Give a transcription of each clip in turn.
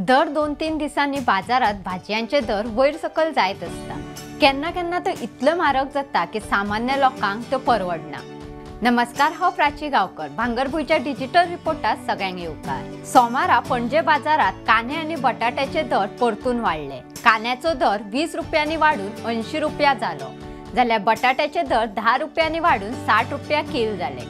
दर 2-3 दिवसांनी बाजारात भाज्यांचे दर वयर सकल जायत असतात। केन्ना केन्ना तो इतलो म्हारग जाता की सामान्य लोकांक तो परवडना। नमस्कार, हांव प्राची गांवकर। भांगरभूंयच्या डिजिटल रिपोर्टात सगळ्यांक येवकार। सोमारा पणजे बाजारात कांदे आनी बटाट्याचे दर परतून वाडले। कांद्याचो दर 20 रुपयांनी वाढून 80 रुपया जालो, जाल्यार बटाट्याचे दर 10 रुपयांनी वाढून 60 रुपया किल जाले।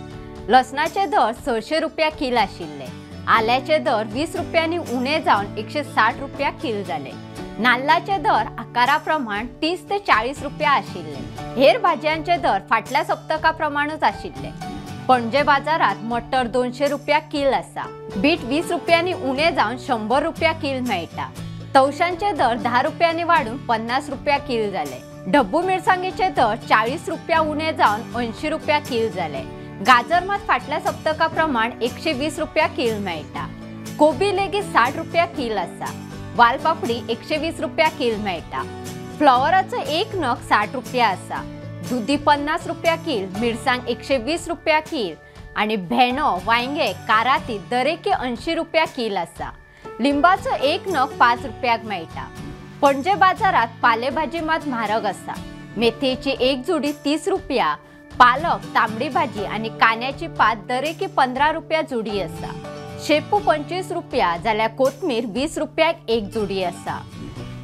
लसणाचे दर 600 रुपया किल आशिल्ले। आल्याचे दर 20 रुपयांनी उणे जावन 160 रुपया किल जाले। नाल्लाचे दर आकाराप्रमाण 30 ते 40 रुपया आशिल्ले। हेर भाज्यांचे दर फाटल्या सप्तका प्रमाणच आशिल्ले। पणजे बाजारात मटर 200 रुपया किल आसा। बीट 20 रुपयांनी उणे जावन 100 रुपया किल मेळटा। तवशांचे दर 10 रुपयांनी वाढून 50 रुपया किल जाले। डब्बू मिरसांगेचे दर 40 रुपया उणे जावन 80 रुपया किल जाले। गाजर मात फाटल्या सप्तका प्रमाण 120 रुपया किल मेळटा। कोबी लेगीत 60 रुपया किल आसा। वालपापडी 120 रुपया किल मेळटा। फ्लॉवराचो एक नग 60 रुपया आसा। दुधी 50 रुपया किल, मिरसांग 120 रुपया किल आणि भेंडो, वांगे, काराती दरेकी 80 रुपया किल आसा। लिंबाचो एक नग 5 रुपयाक मेळटा। पणजे बाजारात पालेभाजी मात म्हारग आसा। मेथयेची एक जुडी 30 रुपया, पालक, तांबडी भाजी आणि कांद्याची पात दरेकी 15 रुपया जुडी आसा। शेपू 25 रुपया, जाल्यार कोथमीर 20 रुपयाक एक जुडी आसा।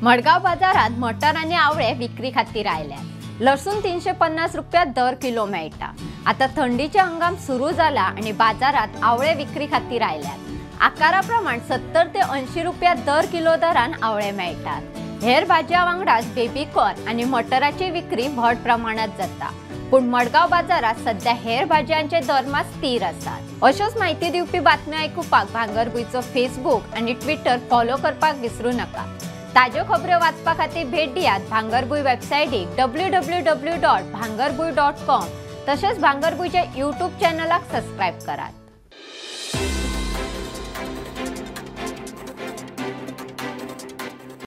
मडगांव बाजारात मटर आणि आवळे विक्री खातीर आयल्यात। लसूण 350 रुपया दर किलो मेळटा। आता थंडीचे हंगाम सुरू जाला आणि बाजारात आवळे विक्री खातीर आयल्यात। आकाराप्रमाण 70 ते 80 रुपया दर किलो दरान आवळे मेळटात। हेर भाज्या वांगडाच बेबीकॉर्न आणि मटराची विक्री व्हड प्रमाणात जाता। पण मडगांव बाजारात सध्या हेर भाज्यांचे दर मात स्थिर असतात। अशाच माहिती दिवपी बातम्यो आयकुपाक भांगरभूंयचो फेसबुक आणि ट्विटर फॉलो करपाक विसरू नका। ताज्यो खबरो वाचपा खातीर भेट दियात भांगरभूंय वेबसायटीक www.bhangarbuy.com। तशेंच भांगरभूंयच्या यूट्यूब चॅनलाक सबस्क्रायब करात।